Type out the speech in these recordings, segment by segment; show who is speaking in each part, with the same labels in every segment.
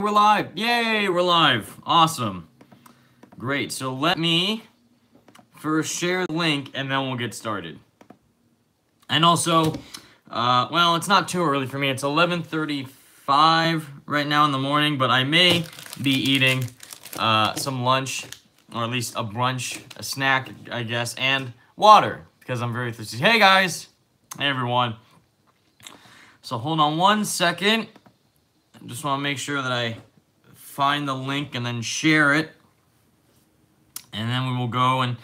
Speaker 1: We're live. Yay, we're live. Awesome. Great. So let me first share the link and then we'll get started. And also, well, it's not too early for me. It's 11:35 right now in the morning, but I may be eating some lunch, or at least a brunch, a snack, I guess, and water because I'm very thirsty. Hey, guys. Hey, everyone. So hold on one second. Just want to make sure that I find the link and then share it. And then we will go and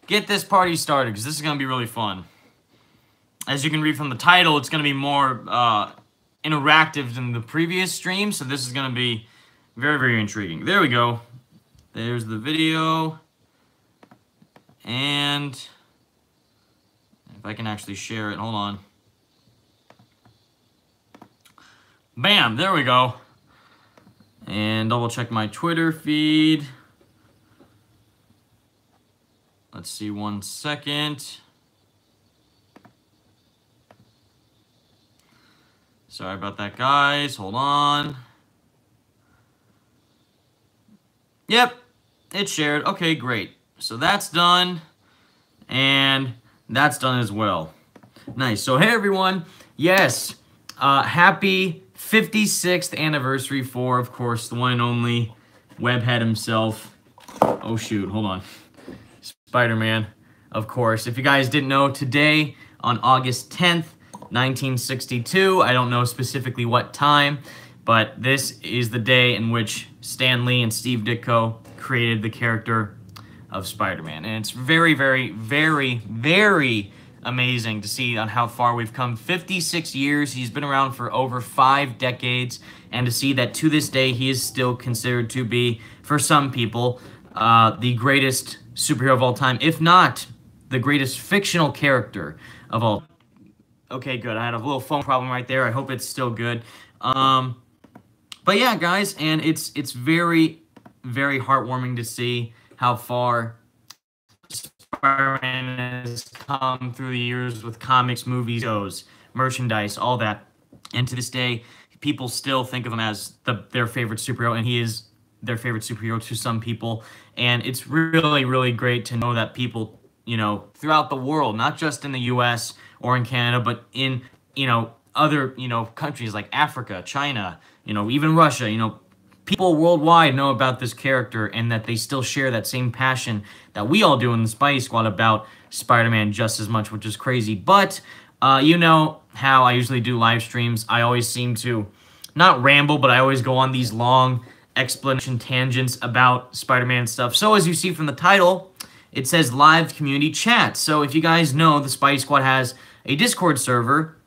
Speaker 1: get this party started because this is going to be really fun. As you can read from the title, it's going to be more interactive than the previous stream. So this is going to be very, very intriguing. There we go. There's the video. And if I can actually share it, hold on. Bam, there we go. And double check my Twitter feed. Let's see, 1 second. Sorry about that, guys. Hold on. Yep, it's shared. Okay, great. So that's done. And that's done as well. Nice. So, hey, everyone. Yes, happy 56th anniversary for, of course, the one and only Webhead himself. Oh, shoot. Hold on. Spider-Man, of course. If you guys didn't know, today on August 10th, 1962, I don't know specifically what time, but this is the day in which Stan Lee and Steve Ditko created the character of Spider-Man. And it's very, very, very, very amazing to see on how far we've come. 56 years, he's been around for over 5 decades, and to see that to this day he is still considered to be, for some people, the greatest superhero of all time, if not the greatest fictional character of all. Okay, good. I had a little phone problem right there. I hope it's still good. But yeah, guys, and it's very, very heartwarming to see how far Spider-Man has come through the years with comics, movies, shows, merchandise, all that. And to this day, people still think of him as their favorite superhero, and he is their favorite superhero to some people. And it's really, really great to know that people, you know, throughout the world, not just in the US or in Canada, but in, you know, other, you know, countries like Africa, China, you know, even Russia, you know, people worldwide know about this character and that they still share that same passion that we all do in the Spidey Squad about Spider-Man just as much, which is crazy. But you know how I usually do live streams. I always seem to not ramble, but I always go on these long explanation tangents about Spider-Man stuff. So as you see from the title, it says live community chat. So if you guys know, the Spidey Squad has a Discord server,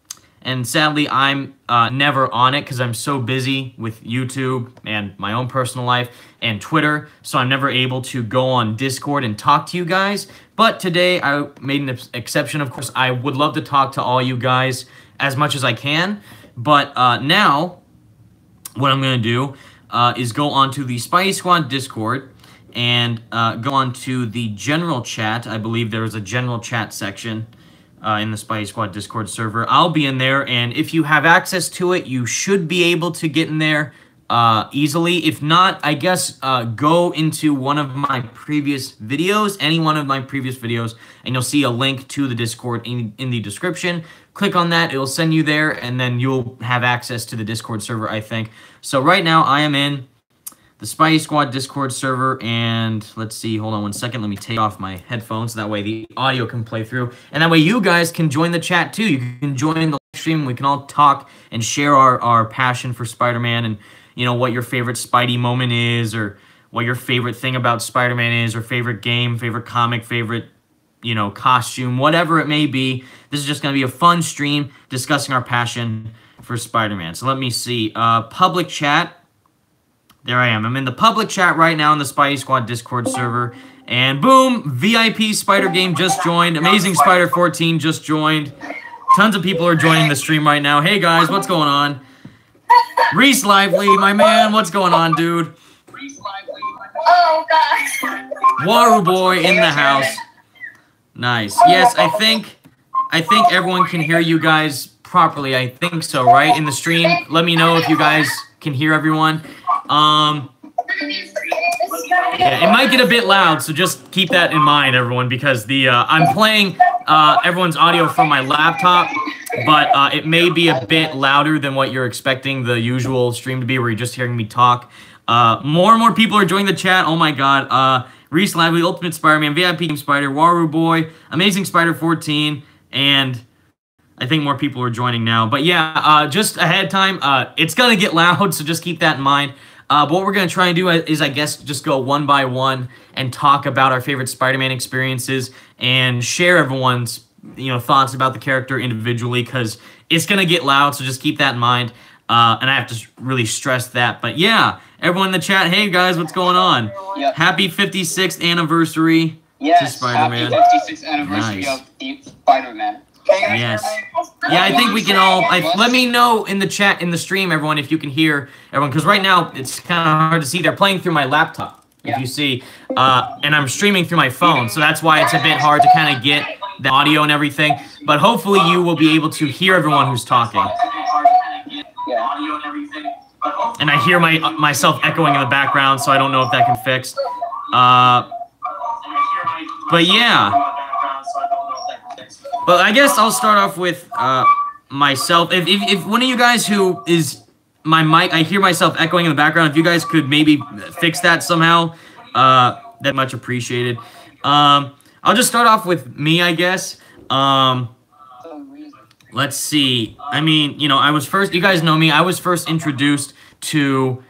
Speaker 1: and sadly I'm never on it because I'm so busy with YouTube and my own personal life and Twitter, so I'm never able to go on Discord and talk to you guys. But today I made an exception. Of course, I would love to talk to all you guys as much as I can, but now what I'm going to do is go on to the Spidey Squad Discord and go on to the general chat. I believe there is a general chat section in the Spidey Squad Discord server. I'll be in there, and if you have access to it, you should be able to get in there easily. If not, I guess go into one of my previous videos, any one of my previous videos, and you'll see a link to the Discord in the description. Click on that, it'll send you there, and then you'll have access to the Discord server, I think. So right now, I am in the Spidey Squad Discord server, and let's see, hold on 1 second, let me take off my headphones, so that way the audio can play through, and that way you guys can join the chat too. You can join the live stream, we can all talk and share our passion for Spider-Man, and you know, what your favorite Spidey moment is, or what your favorite thing about Spider-Man is, or favorite game, favorite comic, favorite, you know, costume, whatever it may be. This is just going to be a fun stream discussing our passion for Spider-Man. So let me see, public chat. There I am. I'm in the public chat right now in the Spidey Squad Discord server. And boom, VIP Spider Game just joined. Amazing Spider 14 just joined. Tons of people are joining the stream right now. Hey guys, what's going on? Reese Lively, my man, what's going on, dude?
Speaker 2: Oh gosh.
Speaker 1: Waru Boy in the house. Nice. Yes, I think everyone can hear you guys properly. I think so, right? In the stream. Let me know if you guys can hear everyone. Yeah, it might get a bit loud, so just keep that in mind, everyone, because the I'm playing everyone's audio from my laptop, but it may be a bit louder than what you're expecting the usual stream to be, where you're just hearing me talk. More and more people are joining the chat. Oh my god. Reese Lively, Ultimate Spider-Man, VIP Game Spider, Waru Boy, Amazing Spider 14, and I think more people are joining now. But yeah, just ahead of time, it's gonna get loud, so just keep that in mind. But what we're going to try and do is, I guess, just go one by one and talk about our favorite Spider-Man experiences and share everyone's, thoughts about the character individually, because it's going to get loud, so just keep that in mind. And I have to really stress that. But yeah, everyone in the chat, hey guys, what's going on?
Speaker 3: Yep.
Speaker 1: Happy 56th anniversary to Spider-Man.
Speaker 3: Happy 56th anniversary of Spider-Man.
Speaker 1: Yes. Yeah, I think we can all... let me know in the chat, in the stream, everyone, if you can hear everyone. Because right now, it's kind of hard to see. They're playing through my laptop, if you see. And I'm streaming through my phone. So that's why it's a bit hard to kind of get the audio and everything. But hopefully you will be able to hear everyone who's talking. And I hear myself echoing in the background, so I don't know if that can fix. But yeah... But I guess I'll start off with myself. If one of you guys who is my mic, I hear myself echoing in the background. If you guys could maybe fix that somehow, that much appreciated. I'll just start off with me, I guess. Let's see. I mean, I was first. You guys know me. I was first introduced to,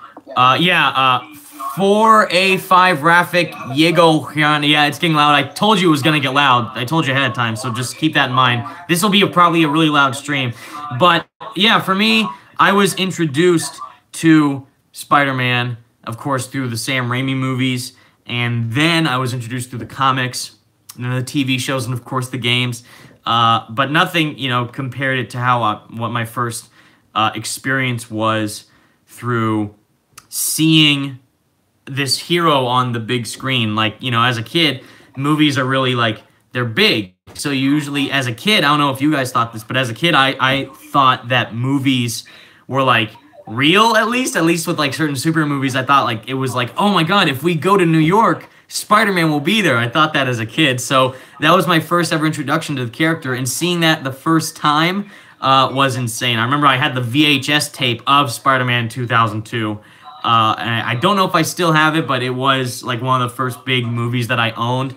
Speaker 1: 4A5 Rafik Yego. Yeah, it's getting loud. I told you it was going to get loud. I told you ahead of time, so just keep that in mind. This will be probably a really loud stream. But, yeah, for me, I was introduced to Spider-Man, of course, through the Sam Raimi movies. And then I was introduced through the comics, and then the TV shows, and, of course, the games. But nothing, compared it to how what my first experience was through seeing this hero on the big screen. Like, as a kid, movies are really, they're big. So usually, as a kid, I don't know if you guys thought this, but as a kid, I thought that movies were, real, at least with, certain superhero movies. I thought, it was oh my god, if we go to New York, Spider-Man will be there. I thought that as a kid. So that was my first ever introduction to the character, and seeing that the first time was insane. I remember I had the VHS tape of Spider-Man 2002. And I don't know if I still have it, but it was one of the first big movies that I owned.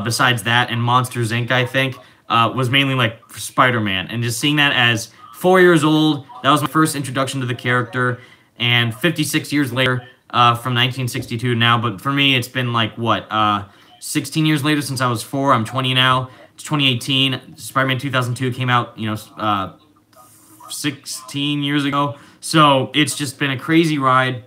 Speaker 1: Besides that, and Monsters Inc., I think, was mainly Spider-Man. And just seeing that as 4 years old, that was my first introduction to the character. And 56 years later, from 1962 now. But for me, it's been 16 years later since I was 4. I'm 20 now. It's 2018. Spider-Man 2002 came out, 16 years ago. So it's just been a crazy ride.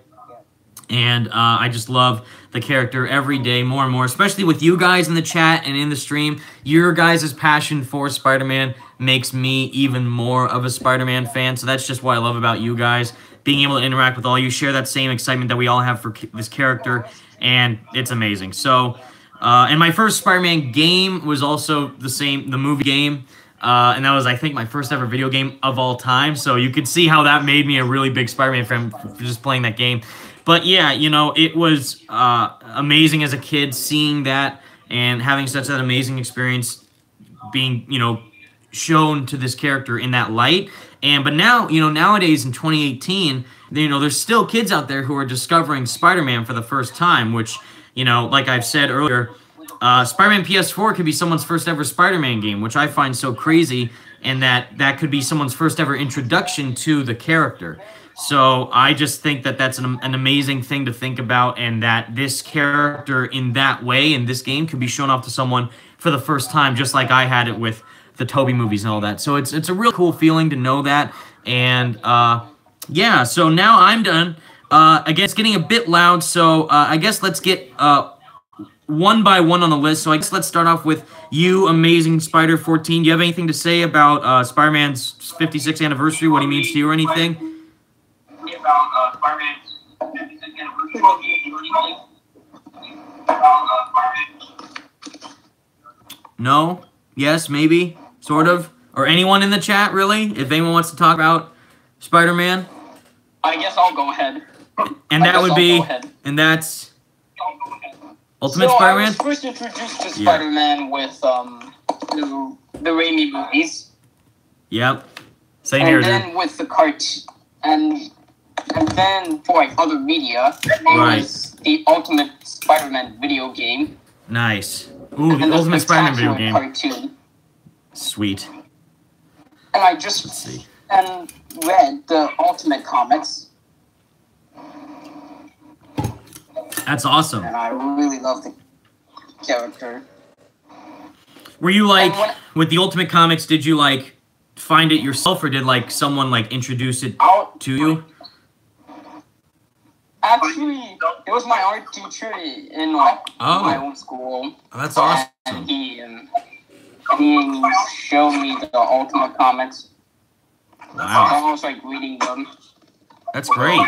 Speaker 1: And I just love the character every day more and more, especially with you guys in the chat and in the stream. Your guys' passion for Spider-Man makes me even more of a Spider-Man fan. So that's just what I love about you guys, being able to interact with all you, share that same excitement that we all have for this character, and it's amazing. So, and my first Spider-Man game was also the movie game. And that was, I think, my first ever video game of all time. So you could see how that made me a really big Spider-Man fan for just playing that game. But yeah, it was amazing as a kid seeing that and having such an amazing experience being, shown to this character in that light. But now, nowadays in 2018, there's still kids out there who are discovering Spider-Man for the first time, which, like I've said earlier, Spider-Man PS4 could be someone's first ever Spider-Man game, which I find so crazy, and that could be someone's first ever introduction to the character. So I just think that that's an amazing thing to think about, and that this character in that way in this game could be shown off to someone for the first time, just like I had it with the Tobey movies and all that. So it's a real cool feeling to know that. And yeah, so now I'm done. Again, it's getting a bit loud, so I guess let's get one by one on the list. So I guess let's start off with you, Amazing Spider 14. Do you have anything to say about Spider-Man's 56th anniversary, what he means to you or anything?
Speaker 2: About Spider-Man's 56th anniversary.
Speaker 1: No? Yes? Maybe? Sort of? Or anyone in the chat, really? If anyone wants to talk about Spider-Man?
Speaker 3: I guess I'll go ahead.
Speaker 1: And that would be, and that's Ultimate Spider-Man?
Speaker 3: I was first introduced to Spider-Man with the Raimi movies.
Speaker 1: Yep. Same here,
Speaker 3: dude. And then with the cartoon, and then for like other media, it was the Ultimate Spider-Man video game.
Speaker 1: Nice. Ooh, the Ultimate Spider-Man video game.
Speaker 3: Cartoon.
Speaker 1: Sweet.
Speaker 3: And I just read the Ultimate comics.
Speaker 1: That's awesome.
Speaker 3: And I really love the character.
Speaker 1: Were you like, with the Ultimate comics, did you like find it yourself, or did like someone like introduce it to you?
Speaker 3: Actually, it was my art teacher in like my own school.
Speaker 1: Oh, that's awesome.
Speaker 3: And he showed me the Ultimate comics.
Speaker 1: Wow.
Speaker 3: So I was like reading them.
Speaker 1: That's great.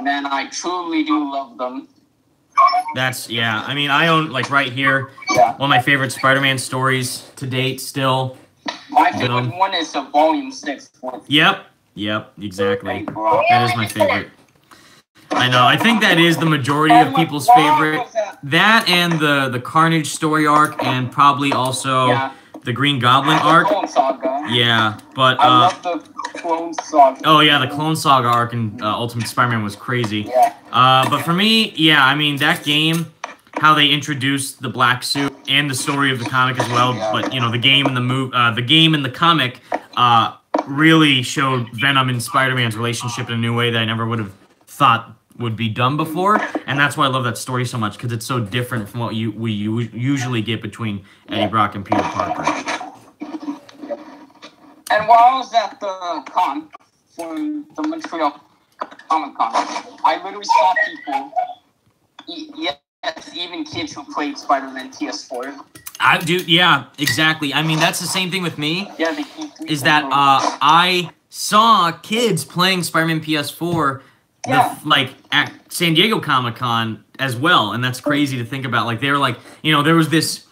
Speaker 3: Man, I truly do love them.
Speaker 1: That's, yeah, I mean, I own, like, right here, one of my favorite Spider-Man stories to date still.
Speaker 3: My favorite one is Volume 6.
Speaker 1: Yep, exactly. That is my favorite. I know, I think that is the majority of people's favorite. That and the Carnage story arc, and probably also the Green Goblin arc. Yeah, but
Speaker 3: I love the Clone Saga.
Speaker 1: Oh yeah, the Clone Saga arc in Ultimate Spider-Man was crazy. But for me, yeah, I mean that game, how they introduced the black suit and the story of the comic as well. But you know, the game and the game and the comic really showed Venom and Spider-Man's relationship in a new way that I never would have thought would be done before, and that's why I love that story so much, because it's so different from what we usually get between Eddie Brock and Peter Parker.
Speaker 3: And while I was at the con, for the Montreal Comic Con, I literally saw people, yes, even kids who played Spider-Man PS4.
Speaker 1: I do, yeah, exactly. I mean, that's the same thing with me.
Speaker 3: Yeah,
Speaker 1: is that I saw kids playing Spider-Man PS4. Like at San Diego Comic Con as well, and that's crazy to think about. Like they were like, you know, there was these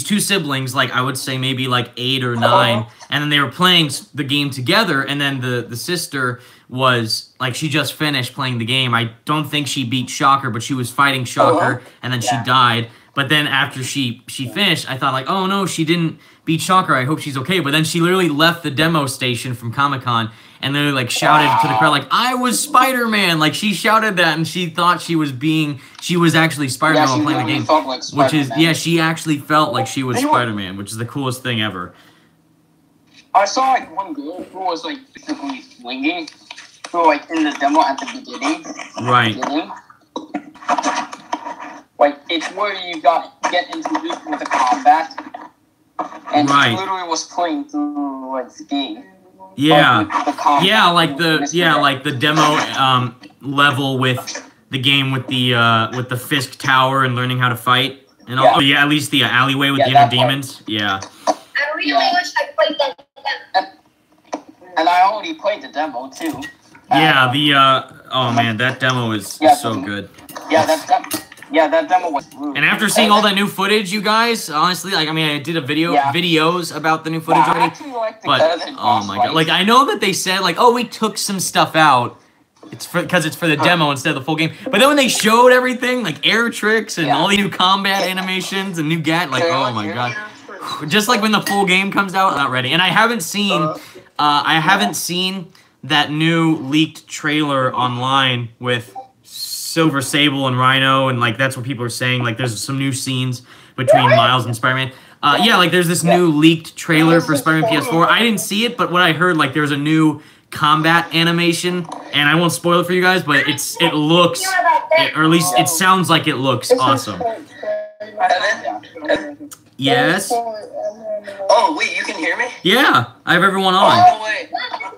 Speaker 1: two siblings, like I would say maybe like 8 or 9, and then they were playing the game together, and then the sister was like, she just finished playing the game. I don't think she beat Shocker, but she was fighting Shocker, and then she died. But then after she finished, I thought like, oh no, she didn't beat Shocker. I hope she's okay. But then she literally left the demo station from Comic-Con and literally like shouted to the crowd like, I was Spider-Man. Like she shouted that, and she thought she was actually Spider-Man while playing the game.
Speaker 3: Like
Speaker 1: which is, she actually felt like she was Spider-Man, which is the coolest thing ever.
Speaker 3: I saw like one girl who was like physically swinging, who like in the demo at the beginning.
Speaker 1: Right.
Speaker 3: Like, it's where you get introduced with the combat, and she literally was playing through like the game.
Speaker 1: Yeah, like the demo level with the game with the Fisk Tower and learning how to fight and all. Yeah, at least the alleyway with the inner demons. Yeah.
Speaker 4: I really wish I played that.
Speaker 3: And I already played the demo too.
Speaker 1: Yeah, oh man, that demo is so good.
Speaker 3: Yeah, that demo was rude.
Speaker 1: And after seeing all that new footage, you guys, honestly, like, I mean, I did a videos about the new footage already, but, oh my god, like, I know that they said, like, oh, we took some stuff out, because it's for the demo instead of the full game, but then when they showed everything, like, air tricks and all the new combat animations and new like, oh my god, just like when the full game comes out, not ready. And I haven't seen, that new leaked trailer online with Silver Sable and Rhino, and like that's what people are saying. Like there's some new scenes between Miles and Spider-Man. Like there's this new leaked trailer for Spider-Man PS4. I didn't see it, but what I heard, like there's a new combat animation, and I won't spoil it for you guys, but it looks, or at least it sounds like it looks awesome. Yes.
Speaker 5: Oh wait, you can hear me?
Speaker 1: Yeah, I have everyone on.
Speaker 5: Oh wait,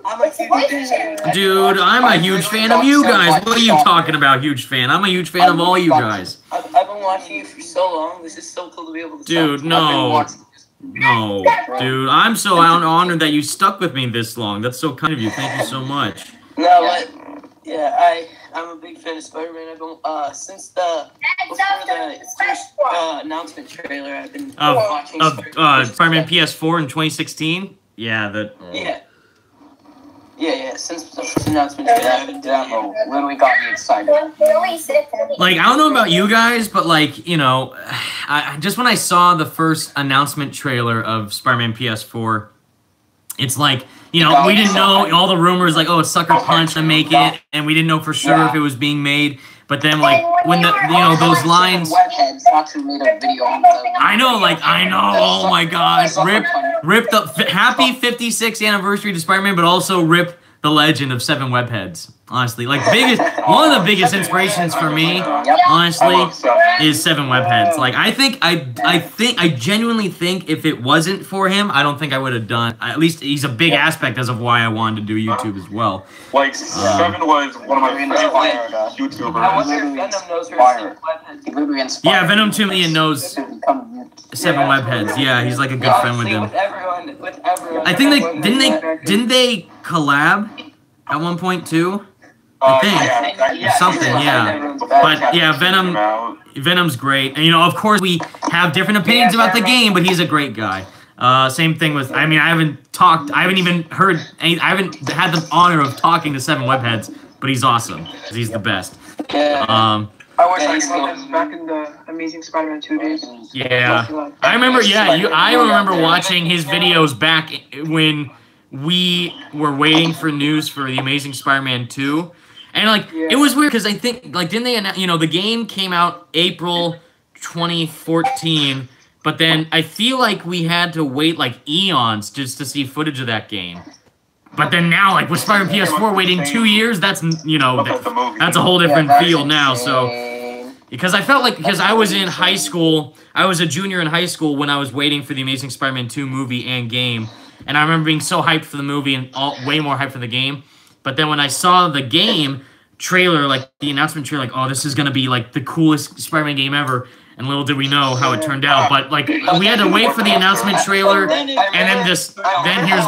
Speaker 5: I'm a huge fan.
Speaker 1: Dude, I'm a huge fan of you guys. What are you talking about, huge fan? I'm a huge fan of all you guys.
Speaker 5: I've been watching you for so long. This is so cool to be able to.
Speaker 1: Dude, no, dude, I'm so honored that you stuck with me this long. That's so kind of you. Thank you so much.
Speaker 5: No, but yeah, I'm a big fan of Spider-Man. I've been since before the first announcement trailer. I've been watching
Speaker 1: Spider-Man PS4 in 2016. Yeah,
Speaker 5: Yeah, since the this announcement trailer.
Speaker 3: That demo literally got me excited.
Speaker 1: Like, I don't know about you guys, but like, you know, just when I saw the first announcement trailer of Spider-Man PS4, it's like, you know, we didn't know all the rumors, like, oh, it's Sucker Punch to make it, and we didn't know for sure if it was being made. But then, like, when the, you know, those lines.
Speaker 3: Webheads actually made a video on
Speaker 1: I know, oh my god. Rip the happy 56th anniversary to Spider-Man, but also rip the legend of 7 Webheads. Honestly, like, one of the biggest inspirations for me, honestly, is 7 Webheads. Like, I genuinely think if it wasn't for him, I don't think I would have done. At least he's a big aspect as of why I wanted to do YouTube as well.
Speaker 2: Like, 7 was one of my favorite YouTubers.
Speaker 5: I wonder if Venom knows her 7 Webheads.
Speaker 1: Yeah, Venom 2 million knows 7 Webheads. Yeah, he's like a good friend with them.
Speaker 5: With everyone.
Speaker 1: I think didn't they collab at one point too? I think something, yeah. But yeah, Venom's great, and you know, of course, we have different opinions about the game, but he's a great guy. Same thing with, I mean, I haven't had the honor of talking to 7 Webheads, but he's awesome. He's the best.
Speaker 6: I wish I saw him back in the Amazing Spider-Man 2 days.
Speaker 1: Yeah, I remember. Yeah, I remember watching his videos back when we were waiting for news for the Amazing Spider-Man 2. And, like, it was weird because I think, like, didn't they announce, you know, the game came out April 2014, but then I feel like we had to wait, like, eons just to see footage of that game. But then now, like, with Spider-Man PS4 waiting 2 years, that's, you know, that's a whole different feel now, so... Because I felt like, because I was in high school, I was a junior in high school when I was waiting for the Amazing Spider-Man 2 movie and game, and I remember being so hyped for the movie and way more hyped for the game. But then when I saw the game trailer, like the announcement trailer, like, oh, this is going to be like the coolest Spider-Man game ever. And little did we know how it turned out. But like, we had to wait for the announcement trailer, and then here's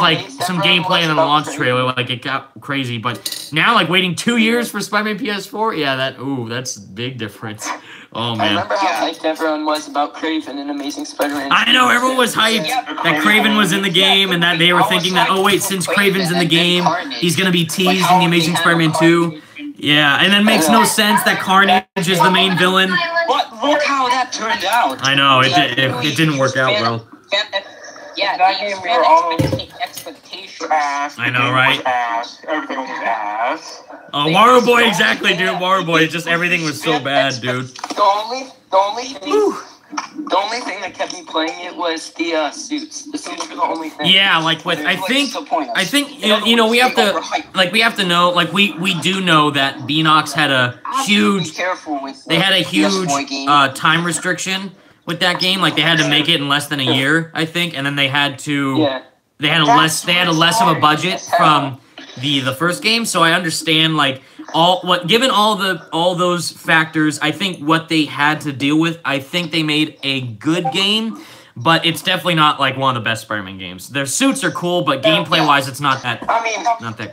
Speaker 1: like some gameplay and then a launch trailer. Like, it got crazy. But now, like, waiting 2 years for Spider-Man PS4, yeah, that's a big difference. Oh, man.
Speaker 5: I remember how hyped everyone was about Kraven and Amazing Spider-Man.
Speaker 1: I know, everyone was hyped that Kraven was in the game, and that they were thinking that, oh, wait, since Kraven's in the game, he's going to be teased in the Amazing Spider-Man 2. Yeah, and then makes no sense that Carnage is the main villain.
Speaker 3: But look how that turned out.
Speaker 1: I know, it didn't work out well.
Speaker 3: Yeah, that game we were all expectations.
Speaker 1: I know, right?
Speaker 2: Ass. Everything was ass.
Speaker 1: Oh, Wario Boy, exactly, dude. Wario Boy, just everything was so bad, dude.
Speaker 5: The only thing that kept me playing it was the suits. The suits were the only thing.
Speaker 1: Yeah, like with I think you know we have to know, like we do know that Beanox had a huge time restriction with that game. Like, they had to make it in less than a year, I think, and then they had a less of a budget from the first game. So I understand, like, given all those factors, I think what they had to deal with, I think they made a good game, but it's definitely not like one of the best Spider-Man games. Their suits are cool, but gameplay-wise, it's not that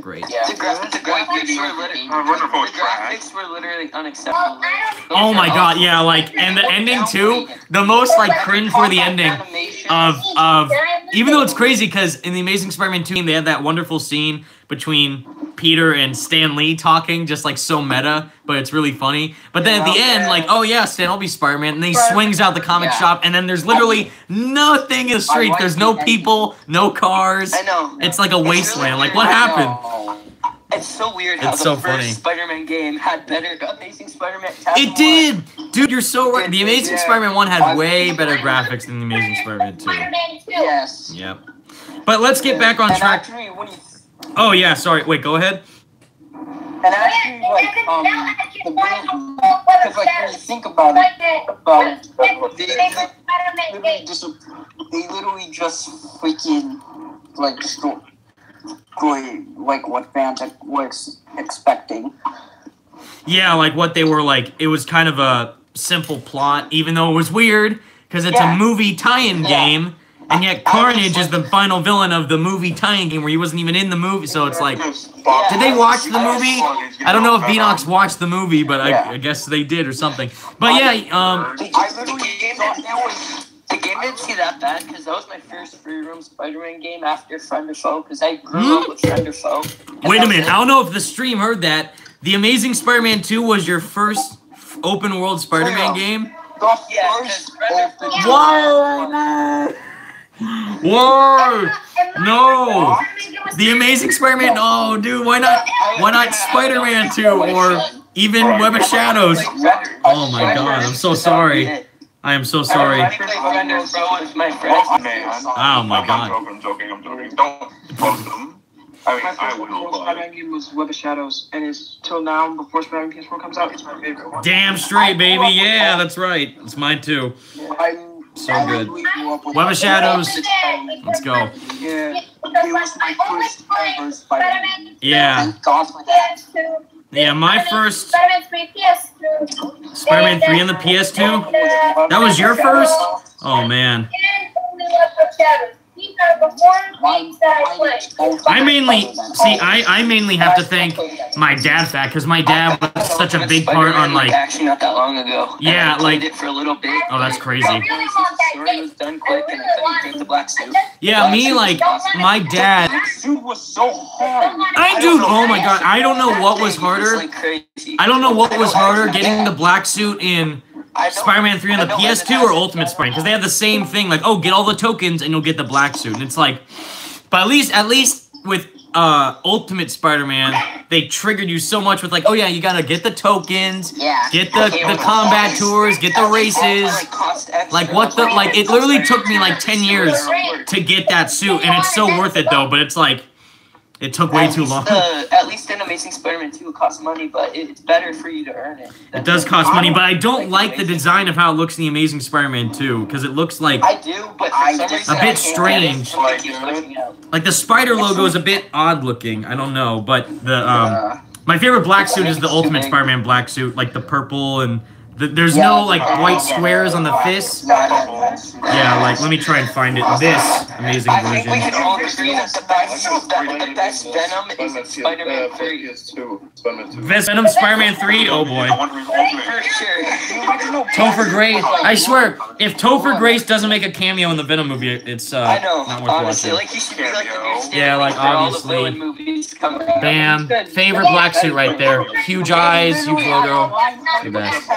Speaker 1: great.
Speaker 5: The graphics were literally unacceptable.
Speaker 1: Oh my god, yeah, like, and the ending too, the most like cringe-worthy ending of even though it's crazy because in the Amazing Spider-Man 2 they had that wonderful scene between Peter and Stan Lee talking, just like so meta, but it's really funny. But then at the end, like, oh yeah, Stan will be Spider-Man, and then he swings out the comic shop, and then there's literally nothing in the street. There's no people, no cars.
Speaker 5: I know.
Speaker 1: It's like a wasteland. Like, what happened?
Speaker 5: It's so weird how the first Spider-Man game had better Amazing Spider-Man.
Speaker 1: It did! Dude, you're so right. The Amazing Spider-Man 1 had way better graphics than the Amazing Spider-Man 2.
Speaker 3: Yes.
Speaker 1: Yep. But let's get back on track. Oh, yeah, sorry. Wait, go ahead.
Speaker 3: And actually, like, because, like, when you think about it, they literally just freaking, like, destroy, like, what fans were expecting.
Speaker 1: Yeah, like, what they were, like, it was kind of a simple plot, even though it was weird, because it's a movie tie-in game. And yet Carnage is the final villain of the movie tie-in game where he wasn't even in the movie, so it's like... Did they watch the movie? I don't know if Beanox watched the movie, but I guess they did or something. But yeah,
Speaker 3: I literally thought
Speaker 5: The game didn't see that bad because that was my first free-roam Spider-Man game after Friend or Foe because I grew up with Friend or Foe.
Speaker 1: Wait a minute. I don't know if the stream heard that. The Amazing Spider-Man 2 was your first open-world Spider-Man game? Whoa! Whoa! No! The Amazing Spider-Man. No, dude. Why not Spider-Man 2 or even Web of Shadows? Oh my God! I'm so sorry. I am so sorry.
Speaker 2: Man,
Speaker 1: Oh my God!
Speaker 2: I'm joking. Don't post them. I mean,
Speaker 6: My
Speaker 2: I
Speaker 6: first
Speaker 2: will, but...
Speaker 6: Spider-Man game was Web of Shadows, and it's till now, before Spider-Man PS4 comes out, it's my favorite one.
Speaker 1: Damn straight, baby. Yeah, that's right. It's mine too. So good. Web of Shadows. Let's go.
Speaker 6: Yeah.
Speaker 3: It was my first ever Spider-Man.
Speaker 1: Yeah. Yeah, my first
Speaker 4: Spider-Man 3 PS2.
Speaker 1: Spider-Man 3 on the PS2. That was your first? Oh man.
Speaker 4: And only Web of Shadows. These are the four games that I played.
Speaker 1: I mainly have to thank my dad for that because my dad was such a big part on like.
Speaker 5: Actually, not that long ago.
Speaker 1: Yeah,
Speaker 5: I played
Speaker 1: like.
Speaker 5: it for a little bit.
Speaker 1: Oh, that's crazy.
Speaker 4: I really want that
Speaker 5: Story
Speaker 4: game.
Speaker 5: was done quick, and I couldn't get the black suit.
Speaker 1: Yeah, me like my dad.
Speaker 2: Suit was so hard.
Speaker 1: Oh my God, I don't know what was harder.
Speaker 5: Like crazy.
Speaker 1: I don't know what was harder, getting the black suit in Spider-Man 3 on the PS2 or Ultimate Spider-Man, because they have the same thing, like, oh, get all the tokens and you'll get the black suit. And it's like, but at least with Ultimate Spider-Man, they triggered you so much with like, oh yeah, you gotta get the tokens, get the combat tours, get the races. Like what the, like it literally took me like 10 years to get that suit, and it's so worth it though, but it's like, it took way too long.
Speaker 5: At least in Amazing Spider-Man 2 it costs money, but it's better for you to earn it.
Speaker 1: It does cost money, but I don't like the design of how it looks in the Amazing Spider-Man 2, because it looks like
Speaker 5: I do, but for some reason
Speaker 1: a bit
Speaker 5: I can't
Speaker 1: strange.
Speaker 5: get it. It keeps glitching out.
Speaker 1: Like the spider logo is a bit odd looking. I don't know, but the my favorite black suit is the Ultimate Spider-Man black suit, like the purple and there's no like white squares on the fists. Yeah, like let me try and find it. This amazing
Speaker 5: I think we
Speaker 1: version.
Speaker 5: can all agree that the best Venom is Spider-Man 3.
Speaker 1: Best Venom Spider-Man 3. Oh boy.
Speaker 5: For sure.
Speaker 1: Topher Grace. I swear, if Topher Grace doesn't make a cameo in the Venom movie, it's
Speaker 5: I know,
Speaker 1: not worth
Speaker 5: honestly,
Speaker 1: watching.
Speaker 5: like he should be like the new
Speaker 1: Yeah, like,
Speaker 5: for all the
Speaker 1: obviously.
Speaker 5: villain movies coming out.
Speaker 1: Bam. Favorite black suit right there. Huge eyes, huge logo. The best.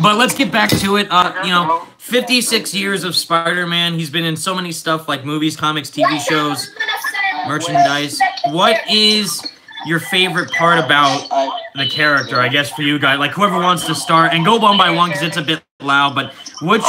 Speaker 1: But let's get back to it. You know, 56 years of Spider-Man. He's been in so many stuff like movies, comics, TV shows, merchandise. What is your favorite part about the character, I guess, for you guys? Like, whoever wants to start. And go one by one because it's a bit loud, but what's...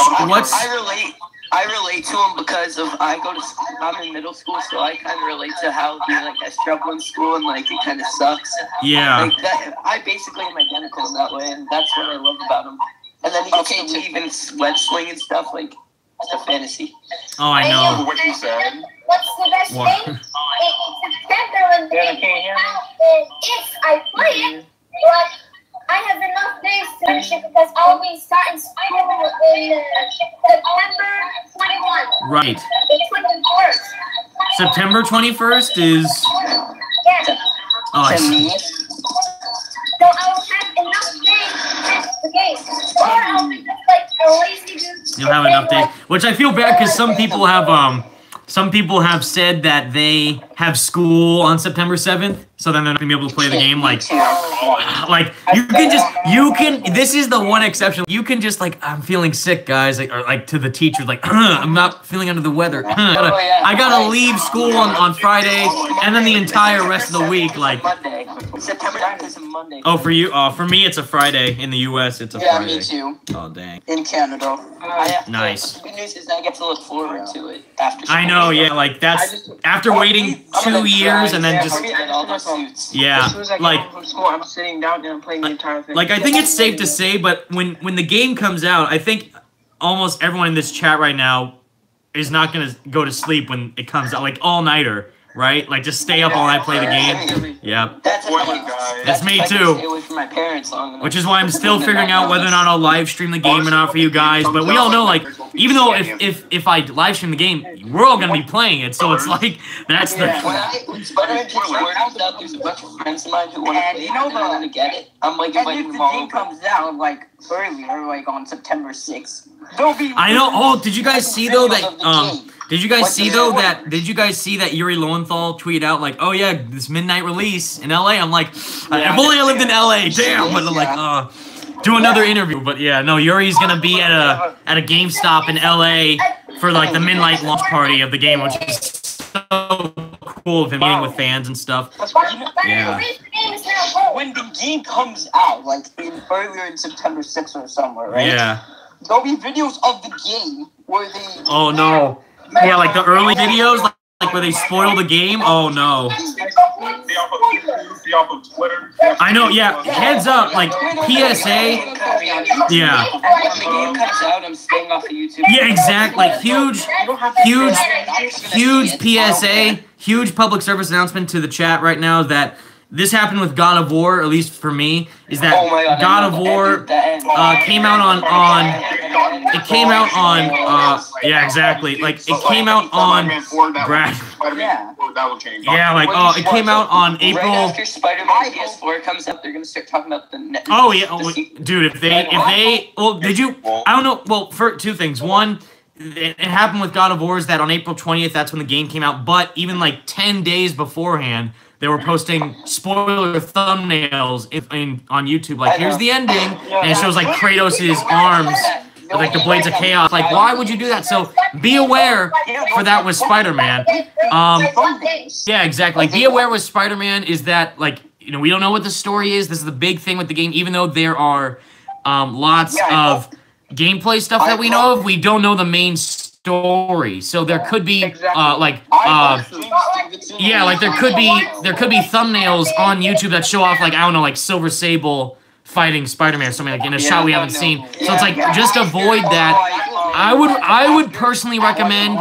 Speaker 5: I relate to him because of I'm in middle school, so I kind of relate to how he like has trouble in school and like it kind of sucks.
Speaker 1: Yeah.
Speaker 5: Like that, I basically am identical in that way, and that's what I love about him. And then he gets to leave and web sling and stuff, like it's a fantasy.
Speaker 1: Oh, I know.
Speaker 2: What you said.
Speaker 4: What's the best
Speaker 1: What?
Speaker 4: game? It's September when the game comes out, and if I play it, but I have enough days to finish it because I'll be starting school in September 21.
Speaker 1: Right.
Speaker 4: The 21st.
Speaker 1: September 21st is...
Speaker 4: Yeah.
Speaker 1: Oh, I
Speaker 5: To
Speaker 1: see.
Speaker 5: me,
Speaker 4: So I will have enough days to finish the game. Or I'll be just like a lazy dude.
Speaker 1: You'll have enough days. Which I feel bad because some people have said that they have school on September 7th, so then they're not gonna be able to play the game. Like this is the one exception. You can just like, I'm feeling sick, guys, like, or like to the teacher, like, I'm not feeling under the weather. I gotta leave school on Friday, and then the entire rest of the week, like.
Speaker 5: Monday. September 9th is a Monday.
Speaker 1: Oh, for you? For me, it's a Friday. In the U.S., it's a
Speaker 5: Yeah,
Speaker 1: Friday.
Speaker 5: me too.
Speaker 1: Oh, dang.
Speaker 5: In Canada.
Speaker 1: Nice.
Speaker 5: The good news is I get to look forward to it after school.
Speaker 1: I know, yeah, like that's after waiting 2 years and then just
Speaker 5: get all those suits.
Speaker 1: yeah,
Speaker 6: As soon as I get
Speaker 1: like
Speaker 6: home from school, I'm sitting down and I'm playing the entire thing.
Speaker 1: I think it's safe to say, but when the game comes out, I think almost everyone in this chat right now is not gonna go to sleep when it comes out, like all-nighter. right? Like just stay up all night, play the game. Yep. That's me too.
Speaker 5: Stay away from my parents long enough.
Speaker 1: Which is why I'm still figuring out whether or not I'll live stream the game or not for you guys. But we all know, like, even though if I live stream the game, we're all gonna be playing it. So it's like that's the.
Speaker 5: When Spider-Man Kids Word comes out, there's a bunch of friends of mine who want to play it and they want to get it. I'm like inviting them all.
Speaker 3: If the game comes out like earlier, like on September 6th,
Speaker 1: I know. Oh, did you guys see though that Did you guys see though that? Did you guys see that Yuri Lowenthal tweeted out like, "Oh yeah, this midnight release in LA." I'm like, if only I lived in LA. Damn, but I'm like, do another interview. But yeah, no, Yuri's gonna be at a GameStop in LA for like the midnight launch party of the game, which is so cool of him meeting with fans and stuff. Yeah.
Speaker 3: When the game comes out, like earlier in September 6th or somewhere, right?
Speaker 1: Yeah.
Speaker 3: There'll be videos of the game where they.
Speaker 1: Oh no. Yeah, like the early videos, like where they spoil the game. Oh no. I know. Yeah. Heads up, like PSA. Yeah.
Speaker 5: When the game comes out, I'm staying off of YouTube.
Speaker 1: Yeah, exactly. Like huge PSA, huge public service announcement to the chat right now that this happened with God of War, at least for me, is that God of War came out on yeah, exactly. Like it came out on Brad. Yeah, like it came out on April.
Speaker 5: Right after Spider-Man PS4 comes out, they're gonna start talking about the.
Speaker 1: Oh yeah, dude. If they, well, did you? I don't know. Well, for two things. One, it happened with God of War is that on April 20th, that's when the game came out. But even like 10 days beforehand, they were posting spoiler thumbnails on YouTube. Like, here's the ending, and it shows like Kratos' arms, like the blades of chaos. Like, why would you do that? So be aware for that with Spider-Man. Yeah, exactly. Like, be aware with Spider-Man is that, like, you know, we don't know what the story is. This is the big thing with the game. Even though there are lots of gameplay stuff that we know of, we don't know the main story. So there could be like there could be thumbnails on YouTube that show off, like, I don't know, like Silver Sable fighting Spider-Man or something, like in a shot we haven't seen. So it's like, just avoid that. I would personally recommend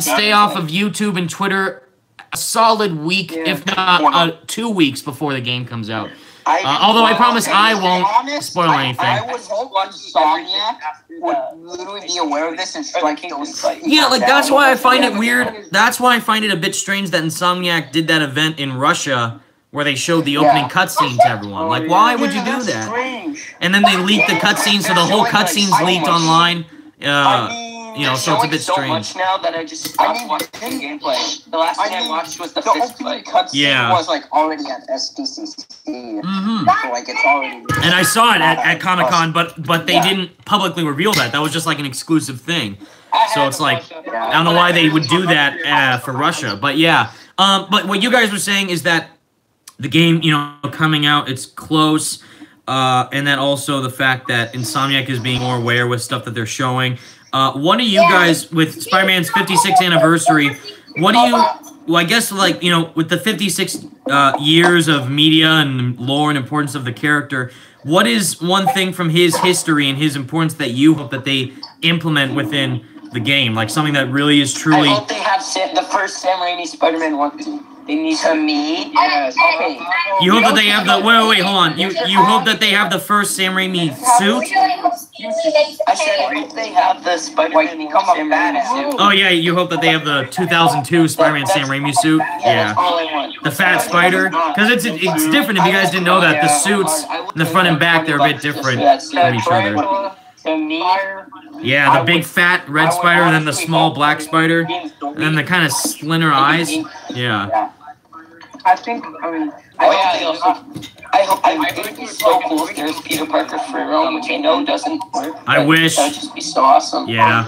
Speaker 1: stay off of YouTube and Twitter a solid week, if not 2 weeks before the game comes out. Although I promise I won't spoil anything.
Speaker 3: I would hope Insomniac would literally be aware of this and strike those.
Speaker 1: Yeah, like that's why I find it weird. That's why I find it a bit strange that Insomniac did that event in Russia where they showed the opening cutscene to everyone. Like, why would you do that? And then they leaked the cutscene, so the whole cutscene's leaked online. You know, so it's a bit strange.
Speaker 5: So much now that I just stopped watching gameplay. The last thing I watched was the fist fight.
Speaker 3: Cutscene was like already at SDCC. So like it's already.
Speaker 1: And I saw it at Comic-Con, but they didn't publicly reveal that. That was just like an exclusive thing. So it's like, I don't know why they would do that for Russia. But yeah. But what you guys were saying is that the game, you know, coming out, it's close. And then also the fact that Insomniac is being more aware with stuff that they're showing. What do you guys, with Spider-Man's 56th anniversary, what do you, well, I guess, like, you know, with the 56 years of media and lore and importance of the character, what is one thing from his history and his importance that you hope that they implement within the game? Like, something that really is truly...
Speaker 5: I hope they have the first Sam Raimi Spider-Man 1. They need to me.
Speaker 3: Yes. Okay.
Speaker 1: You hope that they have the... Wait, hold on. You hope that they have the first Sam Raimi suit?
Speaker 5: I said I hope they have the Spider-Man Sam Raimi suit.
Speaker 1: Oh, yeah, you hope that they have the 2002 Spider-Man Sam Raimi suit?
Speaker 5: Yeah. That's all I want.
Speaker 1: The Fat Spider? Because it's different. If you guys didn't know that, the suits, the front and back, they're a bit different from each other. Yeah, the big fat red spider, and then the small black spider, and then the kind of slender eyes. Yeah.
Speaker 6: I think, I mean...
Speaker 5: I hope it would be so cool if there's Peter Parker free roam, which I know doesn't work.
Speaker 1: I wish.
Speaker 5: That would just be so awesome.
Speaker 1: Yeah.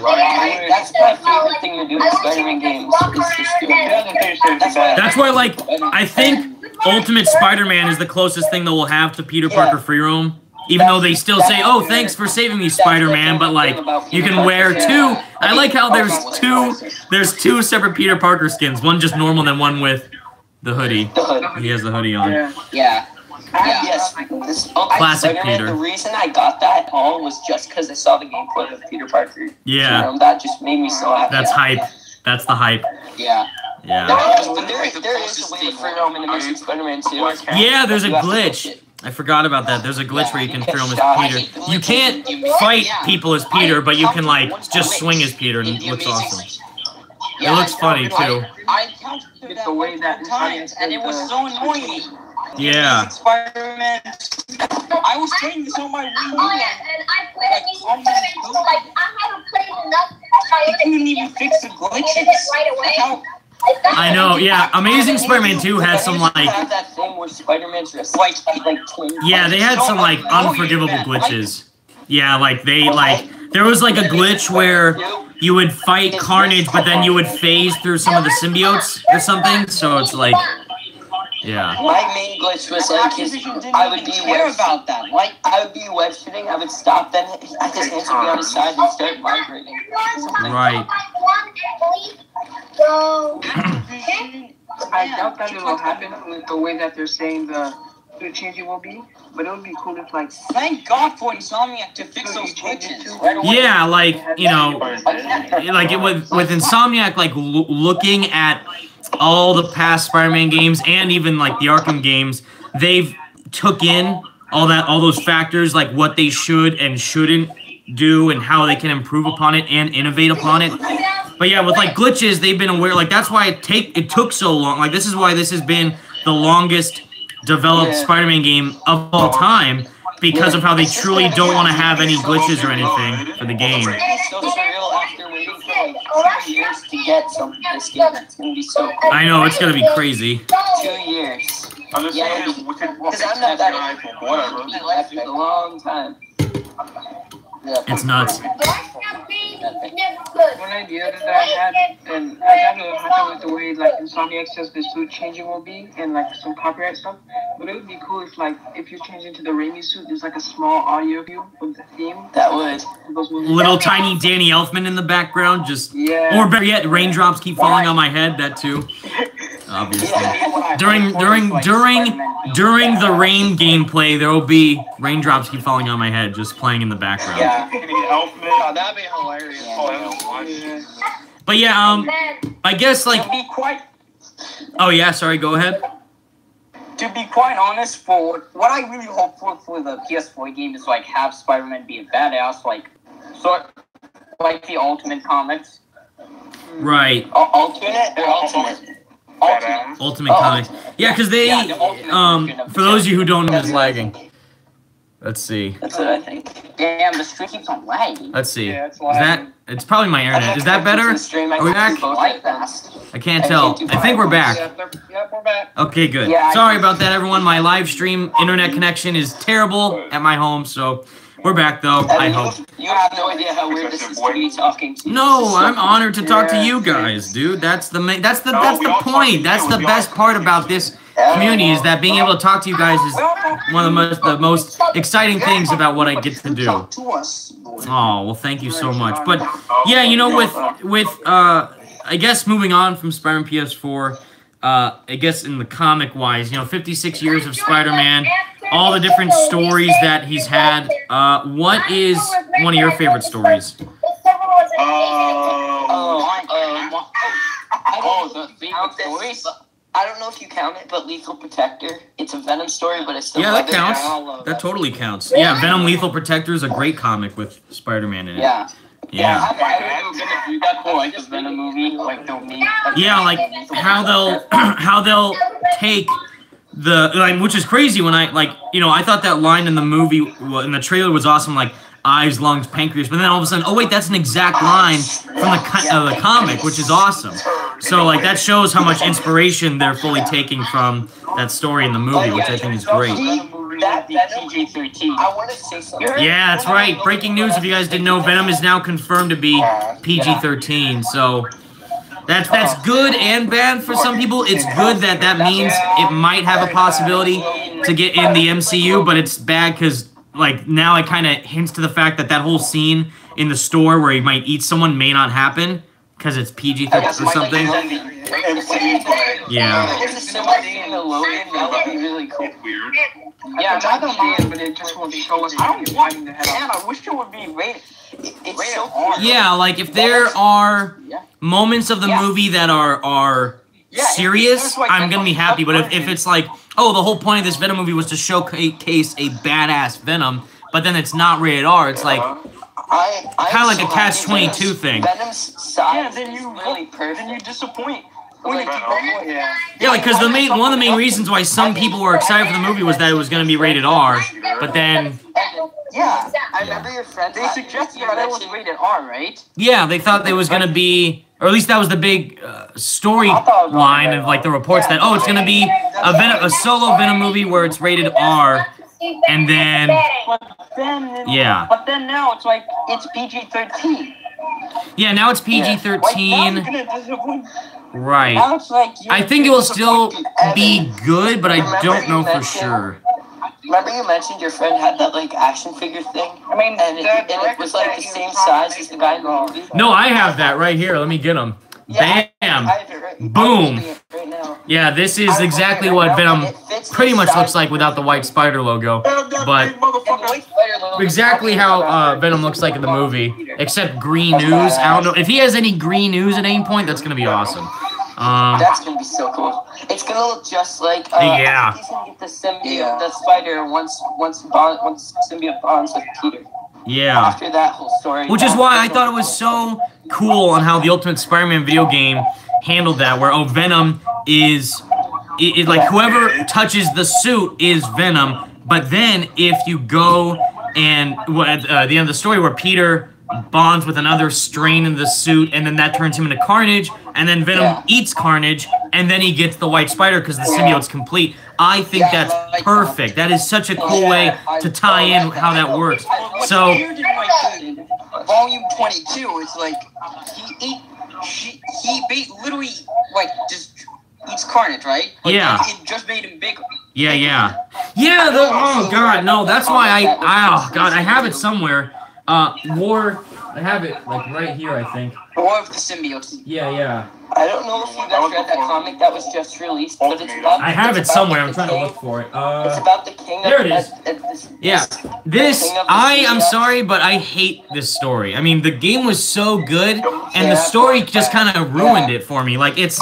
Speaker 5: That's my favorite thing to do in Spider-Man games, is just do it.
Speaker 1: That's why, like, I think Ultimate Spider-Man is the closest thing that we'll have to Peter Parker free roam. Even though they still say, "Oh, thanks for saving me, Spider-Man," but like, you can wear two. I like how there's two separate Peter Parker skins. One just normal, and then one with the hoodie. He has the hoodie on.
Speaker 5: Yeah. Yes.
Speaker 1: Classic Peter.
Speaker 5: The reason I got that all was just because I saw the gameplay of Peter Parker.
Speaker 1: Yeah.
Speaker 5: That just made me so happy.
Speaker 1: That's hype. That's the hype.
Speaker 3: Yeah.
Speaker 1: Yeah.
Speaker 5: There is a way to throw him in Amazing Spider-Man 2.
Speaker 1: Yeah, there's a glitch. I forgot about that. There's a glitch where you can throw him as Peter. You can't fight people as Peter, but you can like just swing as Peter, and it looks awesome. It looks funny too.
Speaker 3: I counted
Speaker 6: The way that
Speaker 3: times, and it was so annoying.
Speaker 1: Yeah.
Speaker 3: Spider-Man. I was playing this on my Wii U.
Speaker 4: And I played Amazing Spider-Man 2, like, I haven't played enough.
Speaker 3: You couldn't even fix the glitches.
Speaker 4: Right away.
Speaker 1: I know, yeah. Amazing Spider-Man 2 had some like,
Speaker 5: have that thing where Spider-Man's just like
Speaker 1: yeah, they had some like unforgivable glitches. Yeah, like they like there was like a glitch where you would fight Carnage, but then you would phase through some of the symbiotes or something. So it's like, yeah.
Speaker 5: My main glitch was like I would be
Speaker 3: care about that. Like
Speaker 5: I would be web shooting, I would stop, then his hands would be on his side and start migrating.
Speaker 1: Right.
Speaker 6: I doubt that it will happen with the way that they're saying the changing will be, but it would be cool if like.
Speaker 3: thank God for Insomniac to fix those glitches right away.
Speaker 1: Yeah, like, you know, like it, with Insomniac, like looking at all the past Spider-Man games and even like the Arkham games, they've took in all those factors, like what they should and shouldn't do and how they can improve upon it and innovate upon it. But yeah, with like glitches, they've been aware. Like that's why it took so long. Like this is why this has been the longest developed Spider-Man game of all time, because of how they truly don't want to have any glitches or anything for the game.
Speaker 5: It's so surreal after waiting for like 2 years to get something this game. It's gonna be so cool.
Speaker 1: I know, it's gonna be crazy.
Speaker 5: 2 years.
Speaker 2: I'm just saying, we could
Speaker 5: Because I'm not that
Speaker 2: whatever.
Speaker 5: I left for a long time. Yeah.
Speaker 1: It's nuts.
Speaker 6: One idea that I had, and I got to happen with the way like Insomniac says the suit changing will be, and like some copyright stuff. But it would be cool if like if you change into the Raimi suit, there's like a small audio view of the theme.
Speaker 5: That would.
Speaker 1: Little tiny Danny Elfman in the background, just or better yet, raindrops keep falling on my head. That too, obviously. During the rain gameplay, there will be raindrops keep falling on my head, just playing in the background.
Speaker 5: Yeah.
Speaker 2: Oh, that'd be
Speaker 3: hilarious.
Speaker 1: But yeah, I guess like.
Speaker 3: To be quite,
Speaker 1: Oh yeah, sorry. Go ahead.
Speaker 3: to be quite honest, for what I really hope for the PS4 game is like have Spider-Man be a badass, like sort like the Ultimate Comics.
Speaker 1: Right.
Speaker 5: Alternate or ultimate?
Speaker 1: Ultimate Comics. Yeah, because they for those of you who don't know, it's lagging. Let's see.
Speaker 5: That's what I think.
Speaker 3: Damn, the stream keeps on lagging.
Speaker 1: Let's see.
Speaker 6: Yeah, it's
Speaker 1: Is that? It's probably my internet. Is that better? Are we back?
Speaker 3: Like that.
Speaker 1: I can't tell. I think we're back.
Speaker 6: Yep, we're back.
Speaker 1: Okay, good.
Speaker 3: Yeah,
Speaker 1: Sorry about that, everyone. My live stream internet connection is terrible at my home, so we're back though. I hope.
Speaker 5: You have no idea how weird this is to be talking to you.
Speaker 1: No, I'm honored to talk to you guys, dude. That's the point. That's the best part about this community, is that being able to talk to you guys is one of the most exciting things about what I get to do. Oh, well, thank you so much. But yeah, you know, with I guess moving on from Spider-Man PS4, I guess in the comic wise, you know, 56 years of Spider-Man, all the different stories that he's had. What is one of your favorite stories?
Speaker 3: The favorite stories.
Speaker 5: I don't know if you count it, but Lethal Protector. It's a Venom story, but it's still.
Speaker 1: Yeah, that counts. That totally counts. Yeah, Venom Lethal Protector is a great comic with Spider-Man in it.
Speaker 3: Yeah.
Speaker 1: Yeah.
Speaker 3: I was gonna do that for like the Venom movie, like the movie.
Speaker 1: Yeah, like how they'll take the like, which is crazy when I like, you know, I thought that line in the movie in the trailer was awesome, like eyes, lungs, pancreas, but then all of a sudden, oh wait, that's an exact line from the comic, which is awesome. So like that shows how much inspiration they're fully taking from that story in the movie, which I think is great.
Speaker 3: PG-13.
Speaker 5: I want to say something.
Speaker 1: Yeah, that's right. Breaking news, if you guys didn't know, Venom is now confirmed to be PG-13, so that's good and bad for some people. It's good that means it might have a possibility to get in the MCU, but it's bad because like now it kind of hints to the fact that whole scene in the store where he might eat someone may not happen because it's PG-13 or something. Yeah.
Speaker 5: There's a similar thing in the Logan that would be really cool.
Speaker 6: Yeah, I don't mind, but it just won't show us how you're fighting the head off.
Speaker 3: Man, I wish it would be rated.
Speaker 5: It's so cool.
Speaker 1: Yeah, like if there are moments of the movie that are serious, I'm gonna be happy. But if it's like, oh, the whole point of this Venom movie was to showcase a badass Venom, but then it's not rated R, it's like kind of like a catch-22 thing.
Speaker 5: Venom's size then you really perfect.
Speaker 3: Then you disappoint.
Speaker 1: Yeah, like because one of the main reasons why some people were excited for the movie was that it was gonna be rated R, but then.
Speaker 5: Yeah, I remember your friend.
Speaker 3: They suggested that it was rated R, right?
Speaker 1: Yeah, they thought there was gonna be, or at least that was the big storyline of like the reports that it's gonna be a solo Venom movie where it's rated R, and then
Speaker 3: But then now it's like it's PG-13.
Speaker 1: Yeah, now it's PG-13. Right.
Speaker 3: Now it's like
Speaker 1: I think it will still be good, but I don't know for sure.
Speaker 5: Remember you mentioned your friend had that like action figure thing?
Speaker 3: I mean,
Speaker 5: and it was like the same size as the guy in the movie?
Speaker 1: No, I have that right here. Let me get him.
Speaker 5: Yeah,
Speaker 1: Bam!
Speaker 5: I have it right,
Speaker 1: Boom!
Speaker 5: right now.
Speaker 1: Yeah, this is exactly what Venom pretty much looks like without the white spider logo. But exactly how Venom looks like in the movie, except green ooze. I don't know. If he has any green ooze at any point, that's going to be awesome.
Speaker 5: That's gonna be so cool. It's gonna look just like
Speaker 1: yeah.
Speaker 5: He's gonna get the symbiote, the spider once symbiote bonds with Peter.
Speaker 1: Yeah.
Speaker 5: After that whole story.
Speaker 1: Which is why I thought it was so cool on how the Ultimate Spider-Man video game handled that, where Venom is like whoever touches the suit is Venom, but then if you go and at the end of the story where Peter bonds with another strain in the suit, and then that turns him into Carnage, and then Venom eats Carnage, and then he gets the white spider because the symbiote's complete. I think that's perfect. That is such a cool way to tie in how that works. So,
Speaker 3: Volume 22 is like he literally like just eats Carnage, right? Like,
Speaker 1: yeah.
Speaker 3: It just made him bigger.
Speaker 1: Yeah. Oh god, no. That's why I have it somewhere. I have it like right here, I think.
Speaker 3: War of the Symbiotes.
Speaker 1: Yeah.
Speaker 5: I don't know if you guys read that comic that was just released, but it's about.
Speaker 1: I have it somewhere. I'm trying to look for it.
Speaker 5: It's about the king.
Speaker 1: There it is. I'm sorry, but I hate this story. I mean, the game was so good, and the story just kind of ruined it for me. Like it's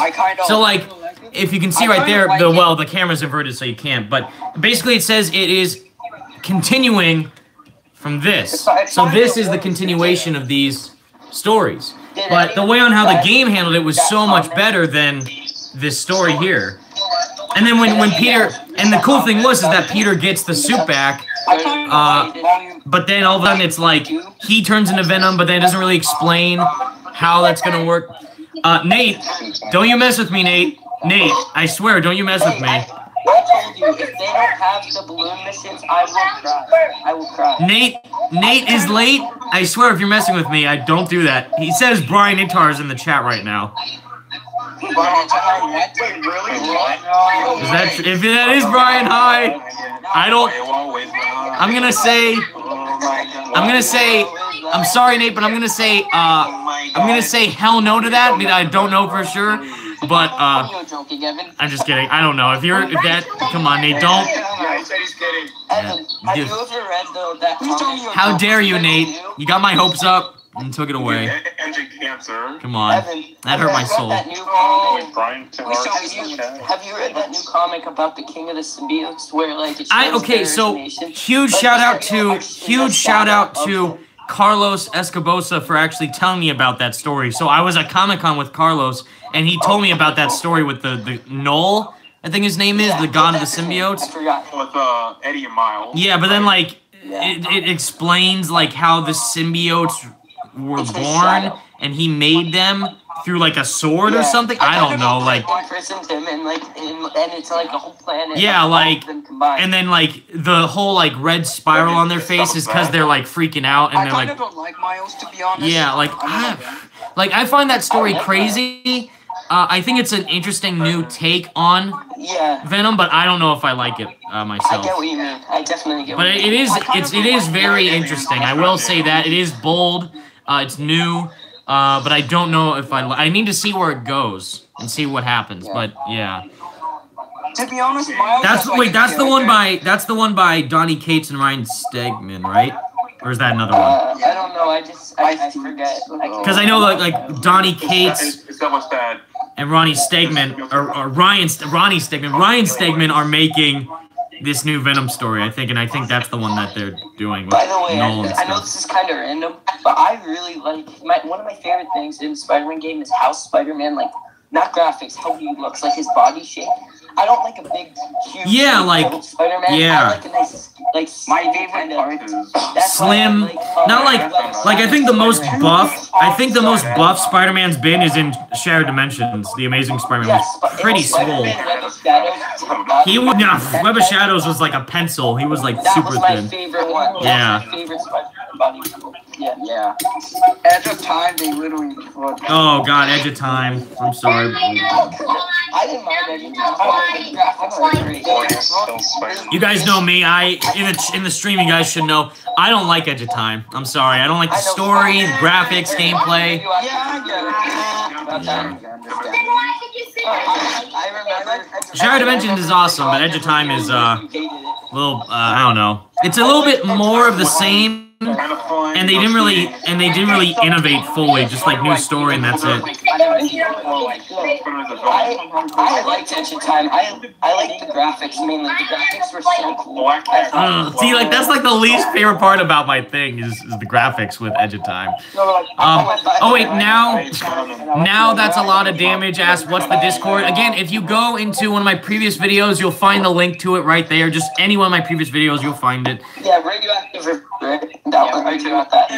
Speaker 1: so like. If you can see right there, the camera's inverted, so you can't. But basically, it says it is continuing from this. So this is the continuation of these stories. But the way on how the game handled it was so much better than this story here. And then when Peter, and the cool thing was is that Peter gets the suit back, but then all of a sudden it's like he turns into Venom, but then it doesn't really explain how that's gonna work. Nate, don't you mess with me, Nate. Nate, I swear, don't you mess with me.
Speaker 5: I told you, if they don't have the balloon missions, I will cry.
Speaker 1: Nate is late. I swear, if you're messing with me, I don't do that. He says Brian Itar is in the chat right now.
Speaker 2: Wait, really?
Speaker 1: Is that if that is Brian? Hi. I don't. I'm gonna say. I'm sorry, Nate, but I'm gonna say hell no to that. I mean, I don't know for sure. But I'm just kidding. I don't know if that. Come on, Nate. Don't.
Speaker 5: Evan, have you ever read that comic?
Speaker 1: How dare you, Nate? You got my hopes up and took it away.
Speaker 2: Engine cancer.
Speaker 1: Come on, that hurt my soul.
Speaker 5: Have you read that new comic about the King of the Symbiotes, where like
Speaker 1: huge shout out to Carlos Escobosa for actually telling me about that story. So I was at Comic-Con with Carlos, and he told me about that story with the Knoll, I think his name is, the god of the symbiotes.
Speaker 5: I forgot.
Speaker 2: With Eddie and Miles.
Speaker 1: Yeah, but then like it explains like how the symbiotes were born, and he made them through like a sword or something. I don't know, like
Speaker 5: imprisoned him and it's like a whole planet.
Speaker 1: Yeah, like and then like the whole like red spiral on their face is because they're like freaking out and they're like.
Speaker 3: I don't like Miles, to be honest.
Speaker 1: Yeah, like I find that story crazy. I think it's an interesting new take on Venom, but I don't know if I like it myself.
Speaker 5: I get what you mean. I definitely get.
Speaker 1: But it is very interesting. I will say that it is bold. It's new. But I don't know if I need to see where it goes and see what happens. But yeah.
Speaker 3: To be honest, Miles.
Speaker 1: That's the one by Donnie Cates and Ryan Stegman, right? Or is that another one?
Speaker 5: I don't know. I forget.
Speaker 1: Because I know like Donnie Cates
Speaker 2: It's that much bad.
Speaker 1: and Ronnie Stegman or Ryan Stegman are making this new Venom story, I think, and I think that's the one that they're doing. With
Speaker 5: By the way,
Speaker 1: Nolan
Speaker 5: I know
Speaker 1: stuff.
Speaker 5: this is kind of random, but I really like one of my favorite things in the Spider-Man game is how Spider-Man, like, not graphics, how he looks, like his body shape. I don't like a big, huge,
Speaker 1: Yeah, like,
Speaker 5: old Spider-Man.
Speaker 1: yeah.
Speaker 5: I like a nice, like,
Speaker 3: My favorite part
Speaker 5: that's why I
Speaker 1: Slim, not like I think the most buff. I think the most buff Spider-Man's been is in Shattered Dimensions. The Amazing Spider-Man
Speaker 5: Yes,
Speaker 1: was
Speaker 5: but
Speaker 1: pretty
Speaker 5: Spider-Man
Speaker 1: swole.
Speaker 5: Web of Shadows,
Speaker 1: He would not. Web of Shadows was like a pencil. He was like
Speaker 5: that
Speaker 1: super
Speaker 5: was my
Speaker 1: thin.
Speaker 5: favorite one.
Speaker 1: Yeah.
Speaker 5: That was my favorite Spider-Man body. Yeah.
Speaker 3: Yeah. Edge of Time, they literally.
Speaker 1: Oh God, Edge of Time. I'm sorry.
Speaker 5: I didn't mind Edge of Time. The graphics were great.
Speaker 1: You guys know me. In the stream, you guys should know. I don't like Edge of Time. I'm sorry. I don't like the story, the graphics, gameplay.
Speaker 5: Yeah, I get it. I remember.
Speaker 1: Shattered Dimensions is awesome, but Edge of Time is a little. I don't know. It's a little bit more of the same.
Speaker 2: Kind of fun.
Speaker 1: And they didn't really innovate fully, just like new story and that's it.
Speaker 5: I liked Edge of Time. I liked the graphics mainly. The graphics were so cool.
Speaker 1: See, like that's like the least favorite part about my thing is the graphics with Edge of Time. Oh wait, now that's a lot of damage. Ask what's the Discord again? If you go into one of my previous videos, you'll find the link to it right there. Just any one of my previous videos, you'll find it.
Speaker 5: Yeah, radioactive. That.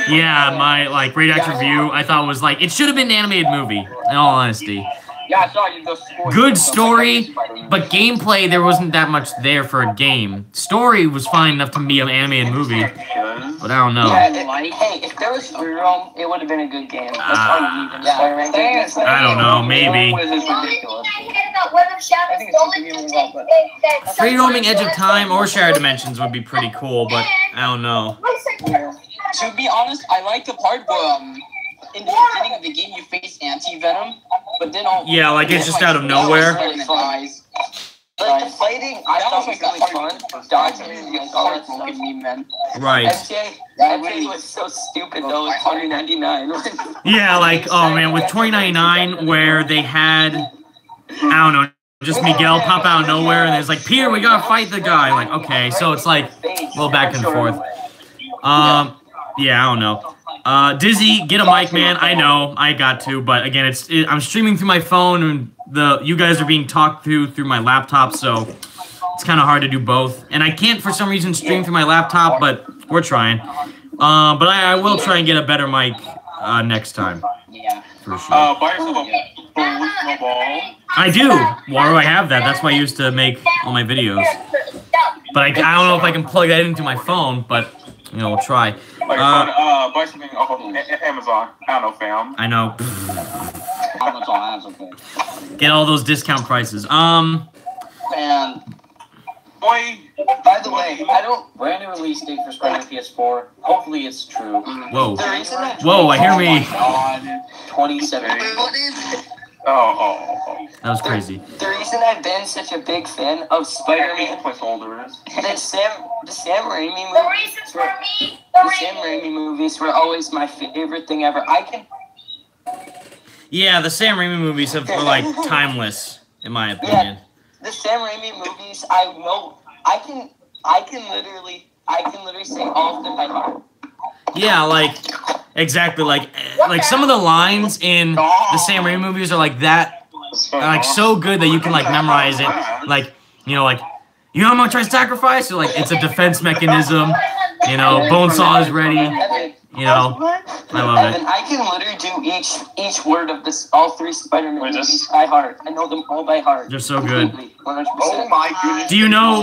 Speaker 1: Yeah, my like radioactive review, I thought was like it should have been an animated movie. In all honesty.
Speaker 3: Yeah, I saw you. The score.
Speaker 1: Good story, but gameplay there wasn't that much there for a game. Story was fine enough to be an animated movie, but I don't know.
Speaker 5: Yeah, hey, if there was free roam, it would have been a good game.
Speaker 1: I don't know, maybe. Free roaming Edge of Time or Shattered Dimensions would be pretty cool, but I don't know.
Speaker 3: To be honest, I like the part where in the beginning of the game you face anti-venom, but then
Speaker 1: yeah, like it's just out of nowhere.
Speaker 5: Like the fighting, I thought was really fun. Dodging and all that stuff.
Speaker 1: Right.
Speaker 5: MJ was so stupid though. With 2099.
Speaker 1: Yeah, like oh man, with 2099 where they had I don't know. Just Miguel pop out of nowhere, and it's like, Peter, we gotta fight the guy. Like, okay, so it's like a little back and forth. Yeah, I don't know. Dizzy, get a mic, man. I know, I got to, but again, I'm streaming through my phone, and you guys are being talked through my laptop, so it's kind of hard to do both. And I can't, for some reason, stream through my laptop, but we're trying. But I will try and get a better mic next time.
Speaker 3: Yeah.
Speaker 1: For sure.
Speaker 2: Buy yourself a snowball.
Speaker 1: I do. Why do I have that? That's what I used to make all my videos. But I don't know if I can plug that into my phone, but, you know, we'll try.
Speaker 2: Buy something off of Amazon. I don't know, fam.
Speaker 1: I know.
Speaker 3: Amazon has okay.
Speaker 1: Get all those discount prices.
Speaker 3: And
Speaker 2: Boy.
Speaker 5: By the way, I don't.
Speaker 3: brand new release date for Spider-Man PS4. Hopefully it's true.
Speaker 1: Whoa.
Speaker 5: The reason that
Speaker 1: Whoa, I hear me.
Speaker 3: God,
Speaker 5: 2017.
Speaker 2: Oh.
Speaker 1: That was crazy.
Speaker 5: The reason I've been such a big fan of Spider-Man,
Speaker 2: Placeholders.
Speaker 5: the Sam Raimi movies, the Sam Raimi movies were always my favorite thing ever.
Speaker 1: Yeah, the Sam Raimi movies are like timeless, in my opinion.
Speaker 5: The Sam Raimi movies, I can literally say all of them by heart.
Speaker 1: Yeah, like exactly like some of the lines in the Sam Raimi movies are like that, are like so good that you can like memorize it. Like you know, I'm gonna try to sacrifice. So, like it's a defense mechanism. You know, Bonesaw is ready. You know, I love it.
Speaker 5: And I can literally do each word of all three Spider-Man movies by heart. I know them all by heart.
Speaker 1: They're so good.
Speaker 5: 100%.
Speaker 2: Oh my goodness.
Speaker 1: Do you know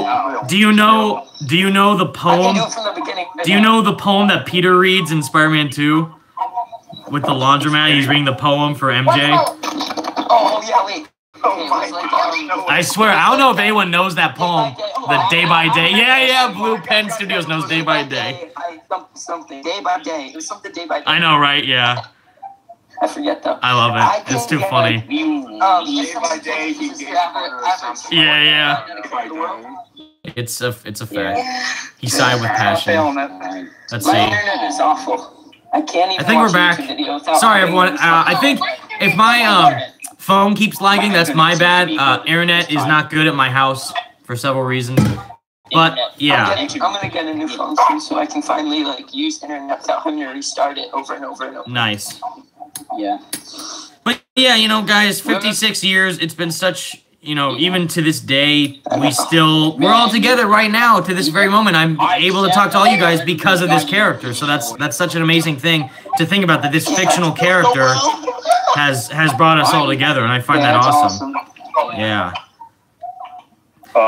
Speaker 1: the poem?
Speaker 5: I can do it from the beginning.
Speaker 1: Do you know the poem that Peter reads in Spider-Man 2? With the laundromat, he's reading the poem for MJ.
Speaker 5: Oh yeah, wait. Oh my gosh.
Speaker 1: I swear, I don't know if anyone knows that poem. The Day by Day. Yeah, Blue Pen Studios knows Day by Day.
Speaker 5: Something Day by Day. It was something Day by Day.
Speaker 1: I know, right? Yeah.
Speaker 5: I forget though.
Speaker 1: I love it. It's too funny.
Speaker 2: Day by day, he gets better or something.
Speaker 1: Yeah. It's a fact. He sighed with passion. Let's
Speaker 5: My
Speaker 1: see.
Speaker 5: internet is awful. I can't even.
Speaker 1: I think we're
Speaker 5: watch
Speaker 1: back.
Speaker 5: YouTube videos without
Speaker 1: Sorry,
Speaker 5: having
Speaker 1: everyone. I think if my phone keeps lagging, that's my bad. Internet is not good at my house for several reasons. But yeah,
Speaker 5: I'm gonna get a new phone soon so I can finally like use internet without having to restart it over and over and over.
Speaker 1: nice.
Speaker 5: Yeah.
Speaker 1: But yeah, you know, guys, 56 years. It's been such. You know, even to this day, we're all together right now to this very moment. I'm able to talk to all you guys because of this character. So that's such an amazing thing to think about, that this fictional character has brought us all together, and I find that awesome. Yeah. But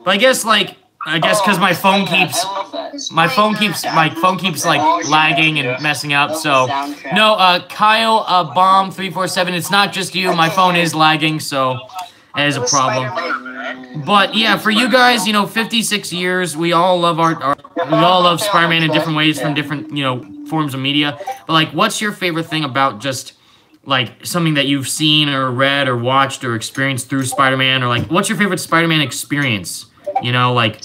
Speaker 1: I guess because my phone keeps like lagging and messing up. So no, Kyle, Bomb 347. It's not just you. My phone is lagging, so that is a problem. But yeah, for you guys, you know, 56 years. We all love we all love Spider-Man in different ways from different forms of media. But like, what's your favorite thing about just like something that you've seen or read or watched or experienced through Spider-Man, or like, what's your favorite Spider-Man experience? You know, like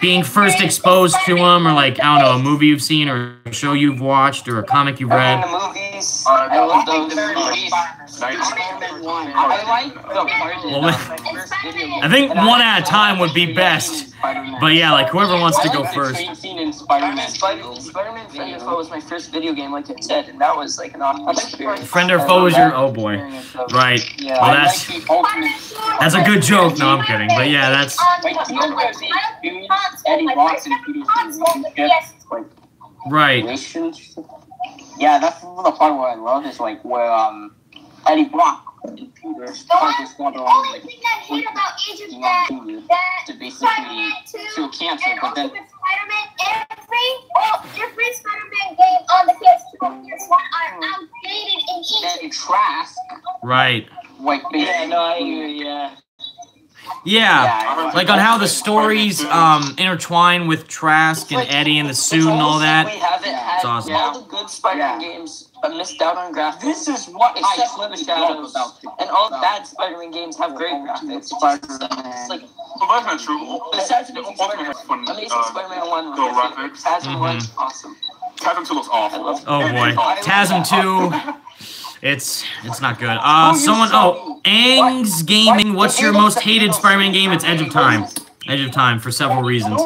Speaker 1: being first exposed to him, or like, I don't know, a movie you've seen, or a show you've watched, or a comic you've read.
Speaker 5: The movies, I love those movies. I like the part
Speaker 1: I think one at a time would be best. But yeah, like whoever wants to go first.
Speaker 5: Spider-Man Friend or Foe was my first video game, like I said, and that was like an awesome experience.
Speaker 1: Friend or Foe is your, oh boy. Right. Well, that's a good joke. No, I'm kidding. But yeah, that's. Right.
Speaker 3: Yeah, that's the part where I love is like where Eddie Brock and Peter Parker's father
Speaker 4: only thing I hate about Age of that
Speaker 3: to basically cure cancer, but then
Speaker 4: every Spider-Man game on the PS2 and PS1 are outdated in
Speaker 3: then Trask.
Speaker 1: Right.
Speaker 3: Like basically,
Speaker 1: Yeah, like on how the stories intertwine with Trask and Eddie and the suit and all that.
Speaker 5: We haven't had
Speaker 1: It's awesome.
Speaker 5: all the good Spider-Man games missed out on graphics.
Speaker 3: This is what
Speaker 5: Except
Speaker 3: I
Speaker 5: for the Shadows. And all bad Spider-Man games have great graphics. It's like,
Speaker 2: But that's not true.
Speaker 5: besides
Speaker 2: The
Speaker 5: Amazing
Speaker 2: Ultimate is fun.
Speaker 5: Amazing Spider-Man 1
Speaker 2: the
Speaker 5: was my favorite.
Speaker 2: graphics.
Speaker 5: Tasm 1's awesome.
Speaker 2: Chasm 2 looks awful.
Speaker 1: Oh boy, Tasm 2. It's not good. Angs Gaming. What's your most hated Spider-Man game? It's Edge of Time. Edge of Time for several reasons.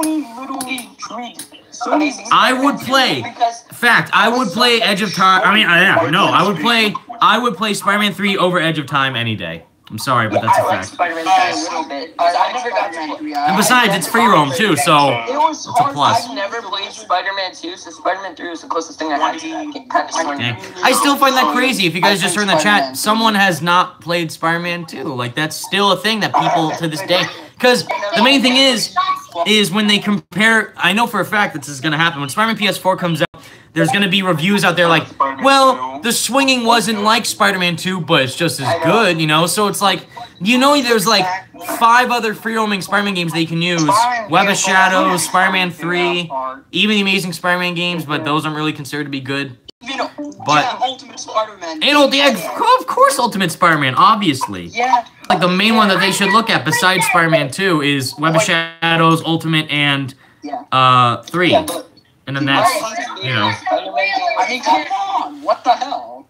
Speaker 1: I would play. Fact, I would play Edge of Time. I mean, I would play Spider-Man 3 over Edge of Time any day. I'm sorry, but that's a
Speaker 5: I like
Speaker 1: fact.
Speaker 5: Spider-Man 3 a little bit. I never got to play.
Speaker 1: And besides, it's free roam too, so it's a plus.
Speaker 5: I've never played Spider-Man 2, so Spider-Man 3 was the closest thing I had to get kind of swing.
Speaker 1: Yeah. I still find that crazy. If you guys just heard in the chat, someone has not played Spider-Man 2. Like, that's still a thing that people to this day. Because the main thing is when they compare, I know for a fact that this is going to happen. When Spider-Man PS4 comes out, there's going to be reviews out there like, well, the swinging wasn't like Spider-Man 2, but it's just as good, you know? So it's like, there's like 5 other free-roaming Spider-Man games that you can use. Web of Shadows, Spider-Man 3, even the Amazing Spider-Man games, but those aren't really considered to be good. But
Speaker 3: Ultimate Spider-Man.
Speaker 1: of course, Ultimate Spider-Man, obviously.
Speaker 3: Yeah.
Speaker 1: Like the main one that they should look at besides Spider-Man 2 is Web of Shadows, Ultimate, and 3. And then that's,
Speaker 3: I mean, come on, what the hell?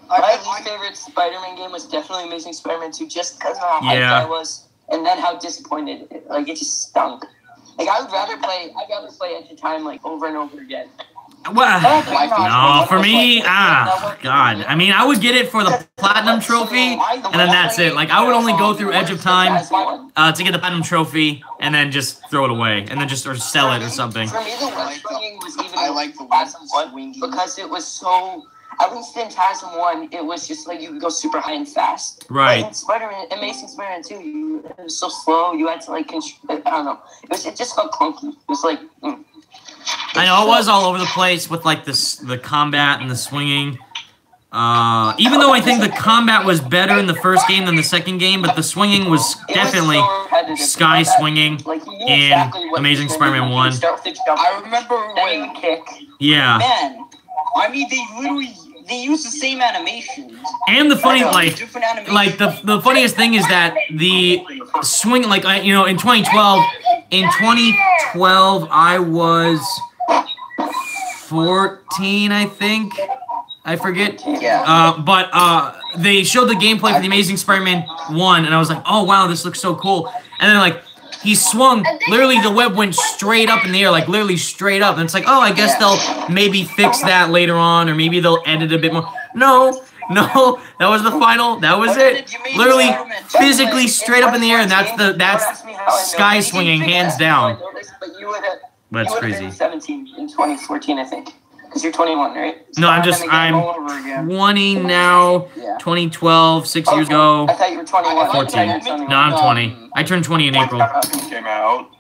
Speaker 5: My least favorite Spider-Man game was definitely Amazing Spider-Man 2, just because of how hyped I was, and then how disappointed it just stunk. Like, I'd rather play Edge of Time like over and over again.
Speaker 1: Well, no, for me, God. I mean, I would get it for the Platinum Trophy, and then that's it. Like, I would only go through Edge of Time to get the Platinum Trophy, and then just throw it away, and then or sell it or something.
Speaker 5: For me, the web swinging was even Tasm 1, because it was so... At least in Tasm 1, it was just like you could go super high and fast.
Speaker 1: Right.
Speaker 5: But in Spider-Man, Amazing Spider-Man 2, it was so slow. You had to like, I don't know. It just felt clunky. It was like...
Speaker 1: I know it was all over the place with like the combat and the swinging. Even though I think the combat was better in the first game than the second game, but the swinging was definitely sky swinging in Amazing Spider-Man 1.
Speaker 3: I remember when
Speaker 1: Yeah.
Speaker 3: Ben I mean, they use the same animations.
Speaker 1: And the funny, the funniest thing is that the swing, in 2012, I was 14, I think. I forget.
Speaker 3: Yeah.
Speaker 1: But they showed the gameplay for the Amazing Spider-Man 1, and I was like, oh, wow, this looks so cool. And then, like, he swung, literally the web went straight up in the air, like, literally straight up. And it's like, oh, I guess they'll maybe fix that later on, or maybe they'll edit a bit more. No, that was the final, that was it. Literally, physically straight up in the air, and that's sky swinging, hands down. That's crazy.
Speaker 5: 17 in 2014, I think. Because you're 21, right?
Speaker 1: No, I'm 20 now, 2012, 6 years ago.
Speaker 5: I thought you were 21.
Speaker 1: 14. No, I'm 20. I turned 20 in April.
Speaker 2: Came out.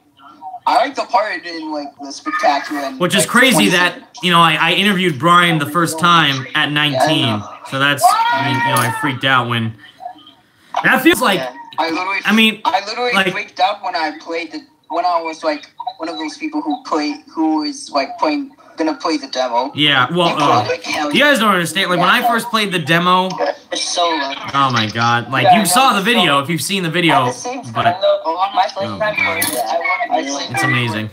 Speaker 3: I like the part in like the spectacular.
Speaker 1: Which is crazy that, I interviewed Brian the first time at 19. So that's, I freaked out when. That feels like.
Speaker 3: I literally freaked out when I was like one of those people who is like gonna play the demo.
Speaker 1: Yeah, well, you guys don't understand. Like, when I first played the demo, oh my god, like, you saw the video, if you've seen the video, but it's amazing.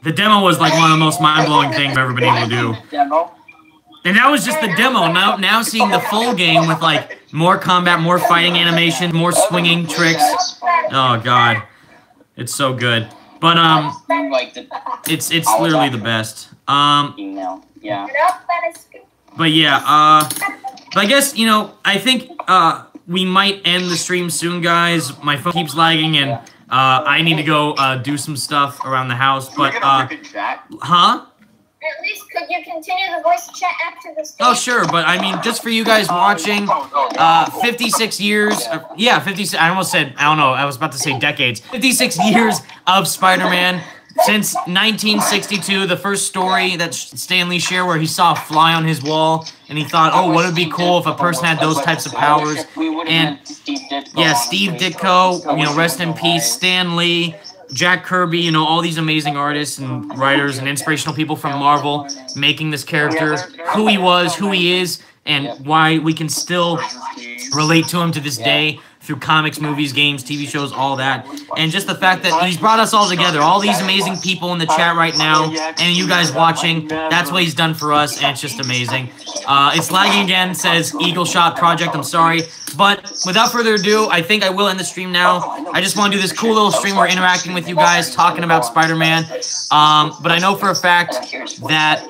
Speaker 1: The demo was like one of the most mind-blowing things I've ever been able to do. And that was just the demo. Now seeing the full game with, like, more combat, more fighting animation, more swinging tricks. Oh god, it's so good. But it's literally the best. But yeah, but I guess I think we might end the stream soon, guys. My phone keeps lagging, and I need to go do some stuff around the house. But huh?
Speaker 4: At least could you continue the voice chat after this?
Speaker 1: Oh, sure, but I mean, just for you guys watching, 56 years, 56, I almost said, I don't know, I was about to say decades. 56 years of Spider-Man, since 1962, the first story that Stan Lee shared where he saw a fly on his wall, and he thought, oh, wouldn't it be cool if a person had those types of powers? And, yeah, Steve Ditko, rest in peace, Stan Lee, Jack Kirby, all these amazing artists and writers and inspirational people from Marvel making this character, who he was, who he is, and why we can still relate to him to this day through comics, movies, games, TV shows, all that. And just the fact that he's brought us all together, all these amazing people in the chat right now, and you guys watching, that's what he's done for us, and it's just amazing. It's lagging again, says Eagle Shot Project, I'm sorry. But without further ado, I think I will end the stream now. I just want to do this cool little stream where we're interacting with you guys, talking about Spider-Man. But I know for a fact that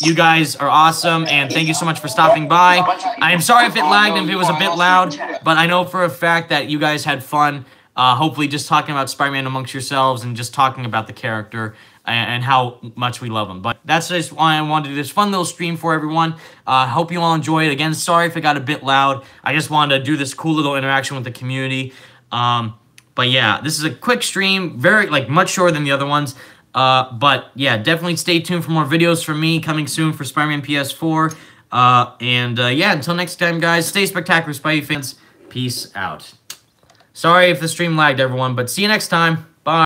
Speaker 1: you guys are awesome, and thank you so much for stopping by. I am sorry if it lagged and if it was a bit loud, but I know for a fact that you guys had fun, hopefully just talking about Spider-Man amongst yourselves and just talking about the character and how much we love him. But that's just why I wanted to do this fun little stream for everyone. Hope you all enjoy it. Again, sorry if it got a bit loud. I just wanted to do this cool little interaction with the community. But yeah, this is a quick stream, very much shorter than the other ones. But yeah, definitely stay tuned for more videos from me coming soon for Spider-Man PS4. Yeah, until next time, guys, stay spectacular, Spidey fans. Peace out. Sorry if the stream lagged, everyone, but see you next time.